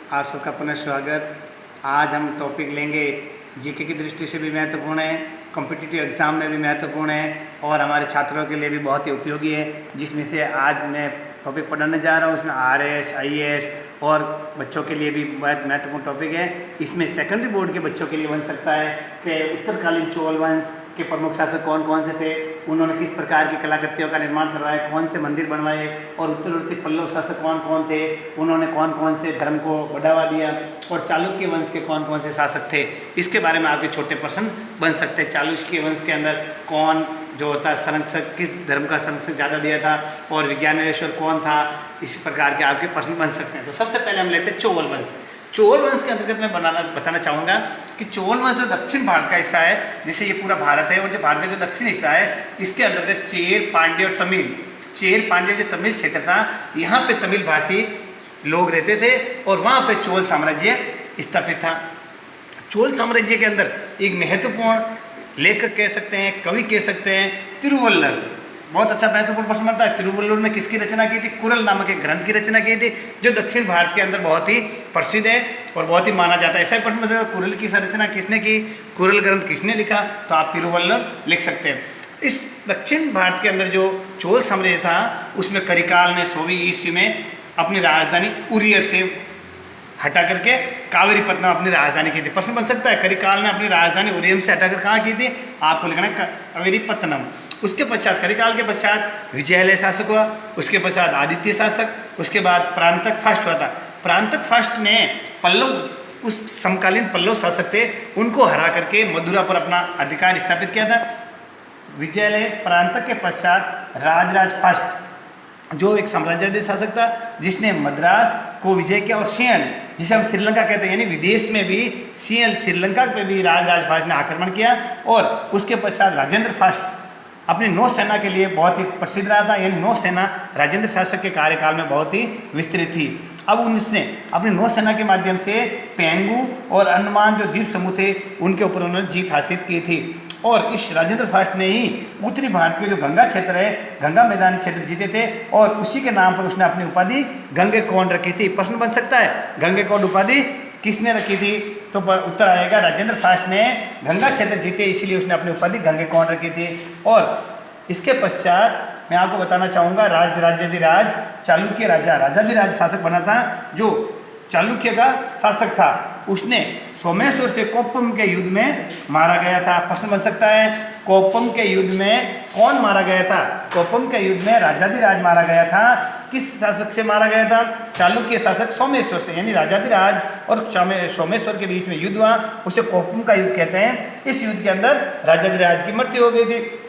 आप सबका पुनः स्वागत। आज हम टॉपिक लेंगे जीके की दृष्टि से भी महत्वपूर्ण है, कॉम्पिटिटिव एग्ज़ाम में भी महत्वपूर्ण है और हमारे छात्रों के लिए भी बहुत ही उपयोगी है। जिसमें से आज मैं टॉपिक पढ़ाने जा रहा हूँ, उसमें आरएस, आईएएस और बच्चों के लिए भी बहुत महत्वपूर्ण टॉपिक है। इसमें सेकेंडरी बोर्ड के बच्चों के लिए बन सकता है कि उत्तरकालीन चोल वंश के प्रमुख शासक कौन कौन से थे, उन्होंने किस प्रकार की कलाकृतियों का निर्माण करवाया, कौन से मंदिर बनवाए, और उत्तरवर्ती पल्लव शासक कौन कौन थे, उन्होंने कौन कौन से धर्म को बढ़ावा दिया, और चालुक्य वंश के कौन कौन से शासक थे। इसके बारे में आपके छोटे प्रश्न बन सकते हैं। चालुक्य वंश के अंदर कौन जो होता है संरक्षक, किस धर्म का संरक्षक ज़्यादा दिया था, और विज्ञानेश्वर कौन था, इसी प्रकार के आपके प्रश्न बन सकते हैं। तो सबसे पहले हम लेते हैं चोल वंश। चोल वंश के अंतर्गत मैं बताना चाहूँगा कि चोल वंश जो दक्षिण भारत का हिस्सा है, जिसे ये पूरा भारत है, और जो भारत का जो दक्षिण हिस्सा है, इसके अंतर्गत चेर, पांड्य और तमिल, चेर पांड्य जो तमिल क्षेत्र था, यहाँ पे तमिल भाषी लोग रहते थे और वहाँ पे चोल साम्राज्य स्थापित था। चोल साम्राज्य के अंदर एक महत्वपूर्ण लेखक कह सकते हैं, कवि कह सकते हैं, तिरुवल्लर। बहुत अच्छा महत्वपूर्ण प्रश्न बनता है। तिरुवल्लुवर ने किसकी रचना की थी? कुरल नामक एक ग्रंथ की रचना की थी, जो दक्षिण भारत के अंदर बहुत ही प्रसिद्ध है और बहुत ही माना जाता है। ऐसा ही प्रश्न बनेगा, कुरल की रचना किसने की, कुरल ग्रंथ किसने लिखा? तो आप तिरुवल्लुवर लिख सकते हैं। इस दक्षिण भारत के अंदर जो चोल साम्राज्य था, उसमें करिकाल ने 100वीं ईस्वी में अपनी राजधानी उरियर से हटा करके कावेरीपत्तनम अपनी राजधानी की थी। प्रश्न बन सकता है, करिकाल ने अपनी राजधानी उरियम से हटाकर कहाँ की थी? आपको लिखना है कावेरीपत्तनम। उसके पश्चात, करिकाल के पश्चात विजयालय शासक हुआ, उसके पश्चात आदित्य शासक, उसके बाद प्रांतक फास्ट हुआ था। प्रांतक फास्ट ने पल्लव, उस समकालीन पल्लव शासक थे, उनको हरा करके मथुरा पर अपना अधिकार स्थापित किया था। विजयालय प्रांतक के पश्चात राजराज फास्ट जो एक साम्राज्यवादी शासक था, जिसने मद्रास को विजय किया, और सियल, जिसे हम श्रीलंका कहते हैं, यानी विदेश में भी सियल, श्रीलंका पे भी राजराज फास्ट ने आक्रमण किया। और उसके पश्चात राजेंद्र फास्ट अपनी नौसेना के लिए बहुत ही प्रसिद्ध रहा था, यानी नौसेना राजेंद्र शासक के कार्यकाल में बहुत ही विस्तृत थी। अब उसने अपनी नौसेना के माध्यम से पेंगू और अंडमान जो द्वीप समूह थे, उनके ऊपर उन्होंने जीत हासिल की थी। और इस राजेंद्र फास्ट ने ही उत्तरी भारत के जो गंगा क्षेत्र है, गंगा मैदानी क्षेत्र जीते थे, और उसी के नाम पर उसने अपनी उपाधि गंगैकोंड रखी थी। प्रश्न बन सकता है, गंगैकोंड उपाधि किसने रखी थी? तो उत्तर आएगा, राजेंद्र फास्ट ने गंगा क्षेत्र जीते, इसीलिए उसने अपनी उपाधि गंगैकोंड रखी थी। और इसके पश्चात मैं आपको बताना चाहूँगा, राजाधिराज चालुक्य राजाधिराज शासक बना था, जो चालुक्य का शासक था। उसने सोमेश्वर से कोप्पम के युद्ध में मारा गया था। प्रश्न बन सकता है, कोप्पम के युद्ध में कौन मारा गया था? कोप्पम के युद्ध में राजाधिराज मारा गया था। किस शासक से मारा गया था? चालुक्य शासक सोमेश्वर से, यानी राजाधिराज और सोमेश्वर के बीच में युद्ध हुआ, उसे कोप्पम का युद्ध कहते हैं। इस युद्ध के अंदर राजाधिराज की मृत्यु हो गई थी।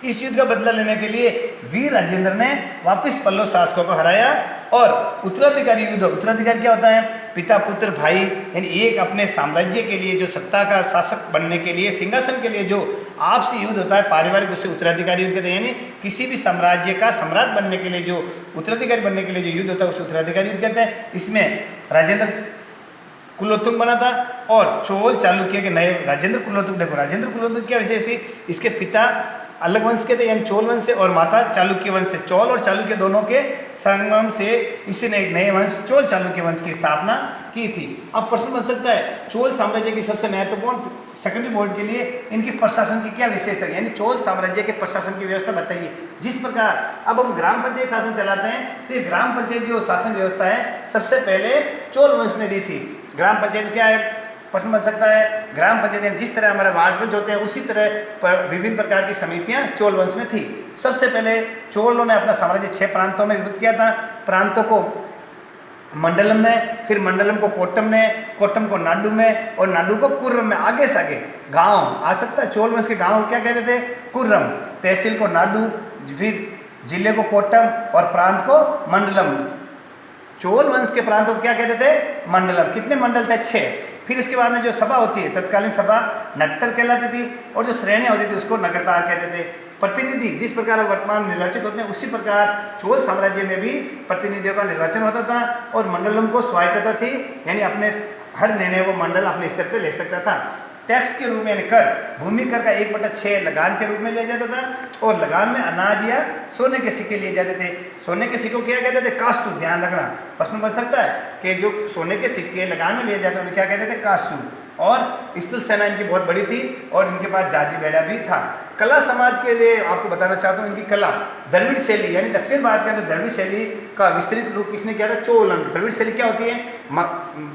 इस युद्ध का बदला लेने के लिए वीर राजेंद्र ने वापस पल्लव शासकों को हराया, और उत्तराधिकारी युद्ध, उत्तराधिकारी क्या होता है? पिता पुत्र भाई, यानी एक अपने साम्राज्य के लिए जो सत्ता का शासक बनने के लिए, सिंहासन के लिए जो आपसी युद्ध होता है पारिवारिक, उसे उत्तराधिकारी युद्ध कहते हैं। यानी किसी भी साम्राज्य का सम्राट बनने के लिए, जो उत्तराधिकारी बनने के लिए जो युद्ध होता है, उसे उत्तराधिकारी युद्ध कहते हैं। इसमें राजेंद्र कुलोत्तुंग बना था, और चोल चालुक्य के नए राजेंद्र कुलोत्तुंग, देखो राजेंद्र कुलोत्तुंग क्या विशेष थी? इसके पिता अलग वंश के थे, यानी चोल वंश से, और माता चालुक्य वंश से। चोल और चालुक्य दोनों के संगम से इसने एक नए वंश चोल चालुक्य वंश की स्थापना की थी। अब प्रश्न बन सकता है, चोल साम्राज्य की सबसे महत्वपूर्ण सेकेंडरी बोर्ड के लिए इनकी प्रशासन की क्या विशेषता है, यानी चोल साम्राज्य के प्रशासन की व्यवस्था बताइए। जिस प्रकार अब हम ग्राम पंचायत शासन चलाते हैं, तो ये ग्राम पंचायत जो शासन व्यवस्था है, सबसे पहले चोल वंश ने दी थी। ग्राम पंचायत क्या है? प्रश्न बन सकता है, ग्राम पंचायत जिस तरह हमारे वार्ड पंच होते हैं, उसी तरह विभिन्न प्रकार की समितियां चोल वंश में थी। सबसे पहले चोलों ने अपना साम्राज्य 6 प्रांतों में विभक्त किया था। प्रांतों को मंडलम में, फिर मंडलम को कोट्टम में, कोट्टम को नाडु में, और नाडु को कुर्रम में। आगे से आगे गांव आ सकता है, चोल वंश के गांव क्या कहते थे? कुर्रम। तहसील को नाडु, फिर जिले को कोट्टम, और प्रांत को मंडलम। चोल वंश के प्रांतों को क्या कहते थे? मंडलम। कितने मंडल थे? 6। फिर इसके बाद में जो सभा होती है, तत्कालीन सभा नगर कहलाती थी, और जो श्रेणियाँ होती थी उसको नगरतार कहते थे। प्रतिनिधि जिस प्रकार वर्तमान निर्वाचित होते हैं, उसी प्रकार चोल साम्राज्य में भी प्रतिनिधियों का निर्वाचन होता था, और मंडलम को स्वायत्तता थी, यानी अपने हर निर्णय वो मंडल अपने स्तर पर ले सकता था। टैक्स के रूप में, यानी कर, भूमि कर का 1/6 लगान के रूप में लिया जाता था, और लगान में अनाज या सोने के सिक्के लिए जाते थे। सोने के सिक्कों क्या कहते थे? कासू। ध्यान रखना, प्रश्न बन सकता है। कि जो सोने के सिक्के लगान में लिए जाते हैं उन्हें क्या कहते थे, कासू। और स्थल सेना इनकी बहुत बड़ी थी और इनके पास जाजी बेड़ा भी था। कला समाज के लिए आपको बताना चाहता हूँ, इनकी कला द्रविड़ शैली यानी दक्षिण भारत के अंदर द्रविड़ शैली का विस्तृत रूप किसने किया था, चोलन। द्रविड़ शैली क्या होती है,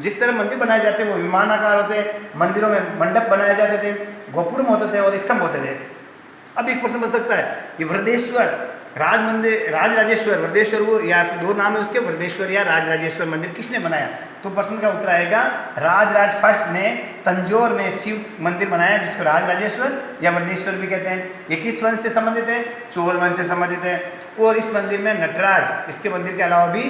जिस तरह मंदिर बनाए जाते हैं वो विमान आकार होते हैं, मंदिरों में मंडप बनाए जाते थे, गोपुरम होते थे और स्तंभ होते थे। अब एक प्रश्न बन सकता है, ये वृद्धेश्वर राज मंदिर, राजराजेश्वर, वृद्धेश्वर वो या दो नाम है उसके, वृद्धेश्वर या राजराजेश्वर मंदिर किसने बनाया, तो प्रश्न का उत्तर आएगा राजराज फर्स्ट ने तंजौर में शिव मंदिर बनाया जिसको राजराजेश्वर या वृद्धेश्वर भी कहते हैं। ये किस वंश से संबंधित है, चोल वंश से संबंधित है। और इस मंदिर में नटराज, इसके मंदिर के अलावा भी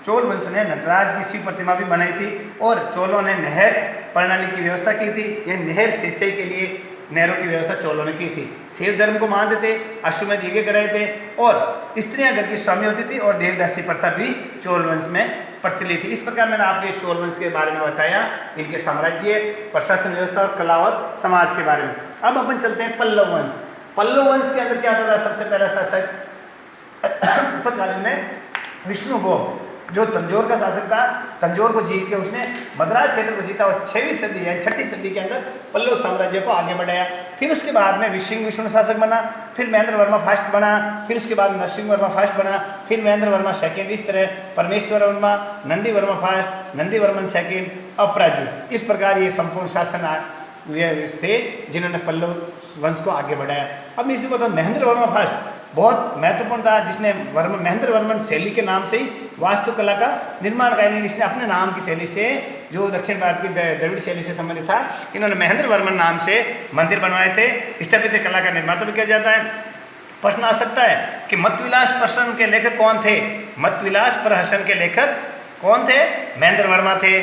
चोल वंश ने नटराज की शिव प्रतिमा भी बनाई थी और चोलों ने नहर प्रणाली की व्यवस्था की थी। ये नहर सिंचाई के लिए नहरों की व्यवस्था चोलों ने की थी। शैव धर्म को मानते थे, अश्वमेध यज्ञ कराए थे और स्त्रियां घर की स्वामी होती थी और देवदासी प्रथा भी चोल वंश में प्रचलित थी। इस प्रकार मैंने आपको चोल वंश के बारे में बताया, इनके साम्राज्य, प्रशासन व्यवस्था और कला और समाज के बारे में। अब अपन चलते हैं पल्लव वंश। पल्लव वंश के अंदर क्या होता था, सबसे पहला शासक उत्तरकालीन में विष्णुगुप्त जो तंजौर का शासक था, तंजौर को जीत के उसने मद्रास क्षेत्र को जीता और 6वीं सदी यानी 6ठी सदी के अंदर पल्लव साम्राज्य को आगे बढ़ाया। फिर उसके बाद में विष्णु शासक बना, फिर महेंद्र वर्मा फर्स्ट बना, फिर उसके बाद नरसिंह वर्मा फर्स्ट बना, फिर महेंद्र वर्मा सेकंड, इस तरह परमेश्वर वर्मा, नंदी वर्मा फर्स्ट, नंदी वर्मन सेकंड, अपराजित। इस प्रकार ये संपूर्ण शासन थे जिन्होंने पल्लव वंश को आगे बढ़ाया। अब इसी बताओ महेंद्र वर्मा फर्स्ट बहुत महत्वपूर्ण था, जिसने महेंद्र वर्मन शैली के नाम से ही वास्तुकला का निर्माण किया। इसने अपने नाम की शैली से, जो दक्षिण भारत की द्रविड़ शैली से संबंधित था, इन्होंने महेंद्र वर्मन नाम से मंदिर बनवाए थे। स्थापत्य कला का निर्माण भी किया जाता है। प्रश्न आ सकता है कि मतविलास प्रहसन के लेखक कौन थे, मतविलास प्रहसन के लेखक कौन थे, महेंद्र वर्मा थे।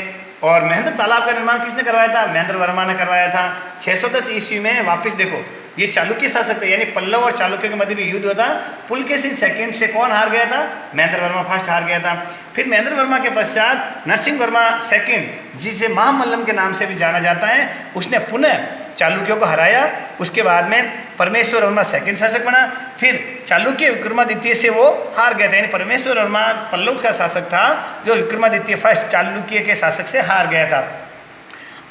और महेंद्र तालाब का निर्माण किसने करवाया था, महेंद्र वर्मा ने करवाया था। 610 ईस्वी में वापस देखो, ये चालुक्य शासक थे, यानी पल्लव और चालुक्य के मध्य भी युद्ध होता। पुलकेशिन सेकंड से कौन हार गया था, महेंद्र वर्मा फर्स्ट हार गया था। फिर महेंद्र वर्मा के पश्चात नरसिंह वर्मा सेकंड, जिसे महामल्लम के नाम से भी जाना जाता है, उसने पुनः चालुक्यों को हराया। उसके बाद में परमेश्वर वर्मा सेकंड शासक बना। फिर चालुक्य विक्रमादित्य से वो हार गए थे, यानी परमेश्वर वर्मा पल्लव का शासक था जो विक्रमादित्य फर्स्ट चालुक्य के शासक से हार गया था।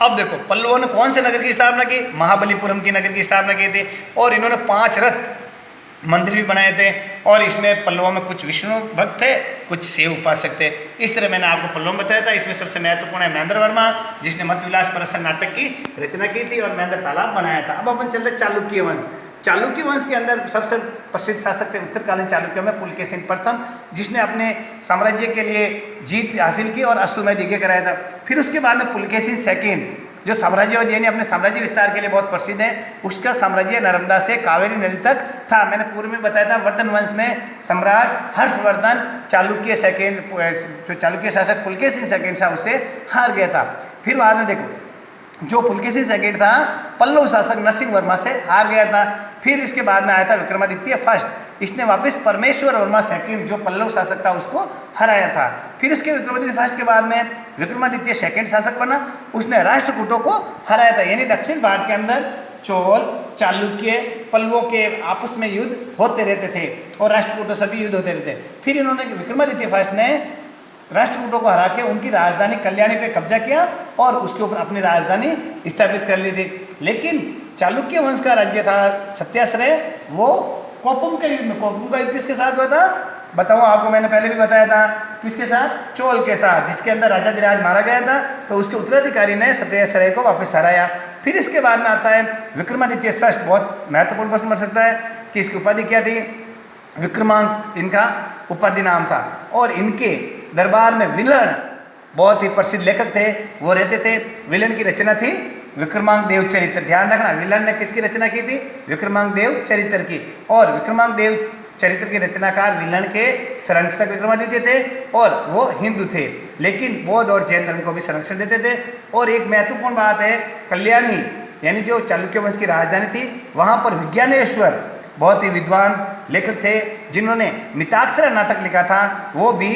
अब देखो पल्लवों ने कौन से नगर की स्थापना की, महाबलीपुरम की नगर की स्थापना की थी और इन्होंने 5 रथ मंदिर भी बनाए थे। और इसमें पल्लवों में कुछ विष्णु भक्त थे, कुछ शिव उपासक थे। इस तरह मैंने आपको पल्लव बताया था। इसमें सबसे महत्वपूर्ण है महेंद्र वर्मा, जिसने मतविलास प्रहसन नाटक की रचना की थी और महेंद्र तालाब बनाया था। अब अपन चलते चालुक्य वंश। चालुक्य वंश के अंदर सबसे प्रसिद्ध शासक थे उत्तरकालीन चालुक्यों में पुलकेशिन प्रथम, जिसने अपने साम्राज्य के लिए जीत हासिल की और अश्वमेध यज्ञ कराया था। फिर उसके बाद में पुलकेशिन सेकंड, जो साम्राज्यवादी यानी अपने साम्राज्य विस्तार के लिए बहुत प्रसिद्ध है। उसका साम्राज्य नर्मदा से कावेरी नदी तक था। मैंने पूर्व में बताया था वर्धन वंश में सम्राट हर्षवर्धन चालुक्य सेकंड, जो चालुक्य शासक पुलकेशिन सेकंड था, उससे हार गया था। फिर बाद में देखो जो पुलकेशिन सेकंड था पल्लव शासक नरसिंह वर्मा से हार गया था। फिर इसके बाद में आया था विक्रमादित्य फर्स्ट, इसने वापस परमेश्वर वर्मा सेकंड जो पल्लव शासक था उसको हराया था। फिर इसके विक्रमादित्य फर्स्ट के बाद में विक्रमादित्य सेकंड शासक बना, उसने राष्ट्रकूटों को हराया था। यानी दक्षिण भारत के अंदर चोल, चालुक्य, पल्लवों के आपस में युद्ध होते रहते थे और राष्ट्रकूटों से भी युद्ध होते रहते। फिर इन्होंने विक्रमादित्य फर्स्ट ने राष्ट्रकूटों को हरा के उनकी राजधानी कल्याणी पे कब्जा किया और उसके ऊपर अपनी राजधानी स्थापित कर ली थी। लेकिन चालुक्य वंश का राज्य था सत्याश्रय, वो कोपम के युद्ध में, कोपम का युद्ध किसके साथ हुआ था बताओ आपको, मैंने पहले भी बताया था, किसके साथ, चोल के साथ, जिसके अंदर राजाधिराज मारा गया था। तो उसके उत्तराधिकारी ने सत्याश्रय को वापस हराया। फिर इसके बाद में आता है विक्रमादित्य षष्ठ। बहुत महत्वपूर्ण प्रश्न बन सकता है कि इसकी उपाधि क्या थी, विक्रमांक इनका उपाधि नाम था। और इनके दरबार में विलन बहुत ही प्रसिद्ध लेखक थे, वो रहते थे। विलन की रचना थी विक्रमांक देव चरित्र। ध्यान रखना, विलन ने किसकी रचना की थी, विक्रमांक देव चरित्र की। और विक्रमांक देव चरित्र के रचनाकार विलन के संरक्षक विक्रमादित्य थे और वो हिंदू थे, लेकिन बौद्ध और जैन धर्म को भी संरक्षण देते थे। और एक महत्वपूर्ण बात है, कल्याणी यानी जो चालुक्य वंश की राजधानी थी, वहाँ पर विज्ञानेश्वर बहुत ही विद्वान लेखक थे जिन्होंने मिताक्षरा नाटक लिखा था, वो भी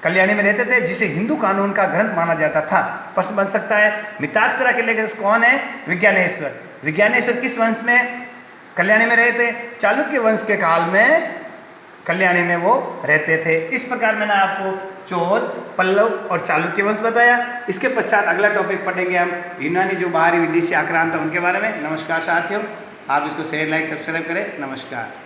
कल्याणी में रहते थे, जिसे हिंदू कानून का ग्रंथ माना जाता था। प्रश्न बन सकता है मिताक्षरा के लेखक कौन है, विज्ञानेश्वर। विज्ञानेश्वर किस वंश में, कल्याणी में रहे थे, चालुक्य वंश के काल में कल्याणी में वो रहते थे। इस प्रकार मैंने आपको चोल, पल्लव और चालुक्य वंश बताया। इसके पश्चात अगला टॉपिक पढ़ेंगे हम यूनानी जो बाहरी विदेशी आक्रांत था उनके बारे में। नमस्कार साथियों, आप इसको शेयर, लाइक, सब्सक्राइब करें। नमस्कार।